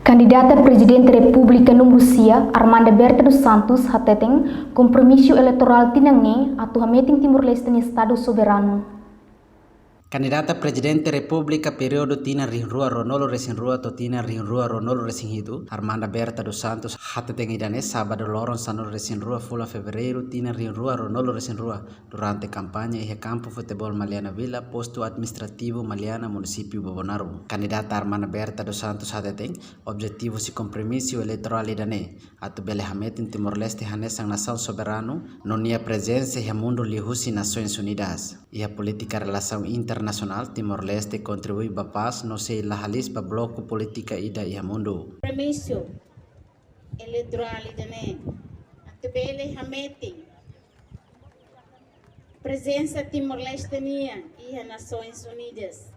Candidata Presidente República Numbrusia, Armanda Berta dos Santos, hateteng compromisso eleitoral tinange atu hameting Timor-Leste ni Estado soberano. Candidata Presidente República período tina rinrua Ronolo resinrua to tina rinrua Ronolo resinhidu Armanda Berta dos Santos hateteng idane sábado loron sanor resinrua fula fevereiro tina rinrua Ronolo resinrua durante campanha e campo futebol Maliana Villa posto administrativo Maliana município Bobonaru. Candidata Armanda Berta dos Santos hateteng objetivo si compromisso eleitoral idane atu bele hameting Timor-Leste hanesang nação soberano nonia presença e mundo lihusi Nações Unidas e a política relação internacional Timor-Leste contribui para a paz no sei lahalis para bloco política ida e mundo. Permisso eleitoral idane atbele hameti presença Timor-Leste nia e as Nações Unidas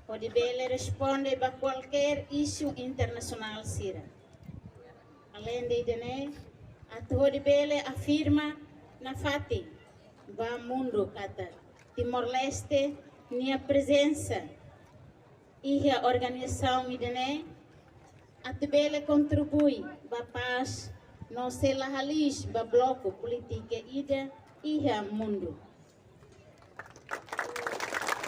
pode bele responde para qualquer issue internacional sira. Além de idane atode bele afirma na fati ba mundo kata Timor-Leste minha presença e a organização idane atbele contribui para paz não se lahalis para bloco política ida e a mundo.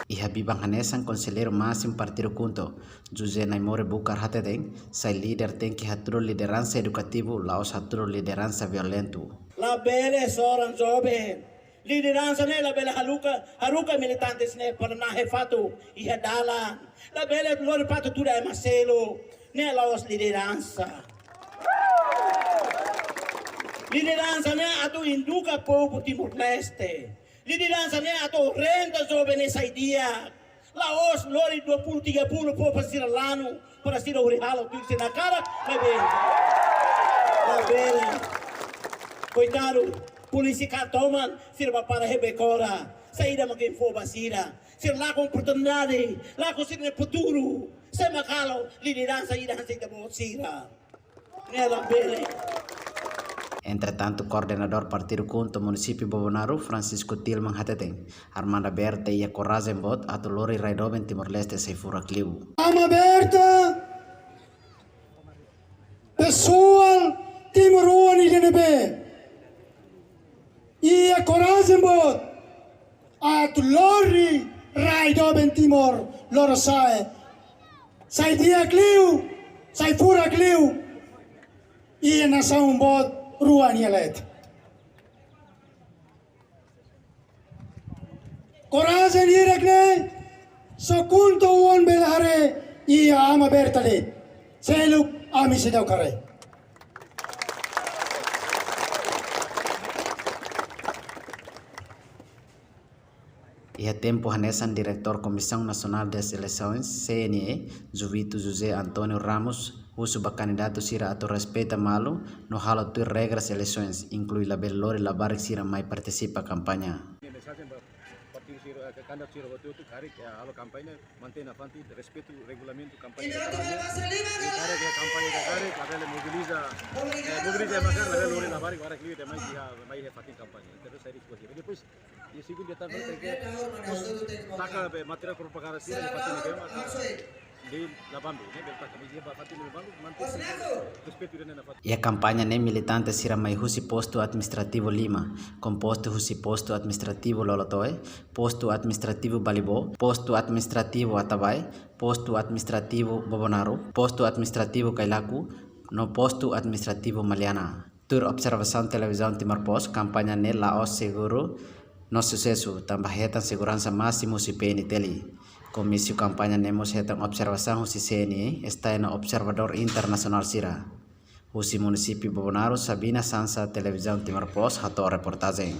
E Habibang Hanesan conselheiro máximo partido Kunto José Naimore Bukar hateteng sai líder tem que haturo liderança educativo laos haturo liderança violento. La bele soran jobe liderança ne la bele haruka militantes ne para na refatu e dalan la bele lor pato tudo é Marcelo ne la os liderança ne atu induca povo Timor-Leste liderança ne atu renda jobe nessa ideia la os lori do política puro para ser lano para ser o real tudo se na cara la bele coitado polisi katoman sirva para rebecora saída makin fo basira sir lá com oportunidade lá com sir no futuro se macalo liderança ida hansa da sira nela bele. Entretanto, coordenador partido Kunto município Bobonaru Francisco Tilman hateteng Armanda Berta ia coragem bot atu lori raidoben Timor-Leste sai fura kliu. Armanda Berta pessoal Timor ni denebe ia coragem bot atu lori raidoben Timor loro sai dia kliu sai fura kliu ia nação bot ruang yelet. Coragem irekne sokunto uon belare ia ama bertale seluk ami sedau kare. E a tempo hanesan diretor Comissão Nacional das Eleições CNE Juvito José Antônio Ramos uso ba candidato sira atu respeita malu no halo tu regras eleições inclui la bellore la barik sira mai participa campanha. Partido sira candidato sira waktu itu hari halo kampanye mantém avanti respeito regulamento kampanye. Hari dia kampanye hari ada mobiliza makar la bellore la barik barak liu demai dia mai fatin kampanye. Terus saya diskusi. Depois e segundo dia também tem que taca material propaganda sira fatin tema di Labambi, ne belta kami dia fatin Labambi mantém respeito dena fatin. E a campanha nem militante sira mai husi posto administrativo Lima, composto husi posto administrativo Lolotoe, posto administrativo Balibo, posto administrativo Atabai, posto administrativo Bobonaru, posto administrativo Kailaku, no posto administrativo Maliana. Tur observação televisão Timor-Post, campanha ne Laos seguro no sucesso, tambah hetan segurança máximo si PNTeli. Komisi kampanye nemos hetan observação husi CNE, está na observador internacional sira. Husi município Bobonaru, Sabina Sansa, televisão Timor-Post, hato reportagem.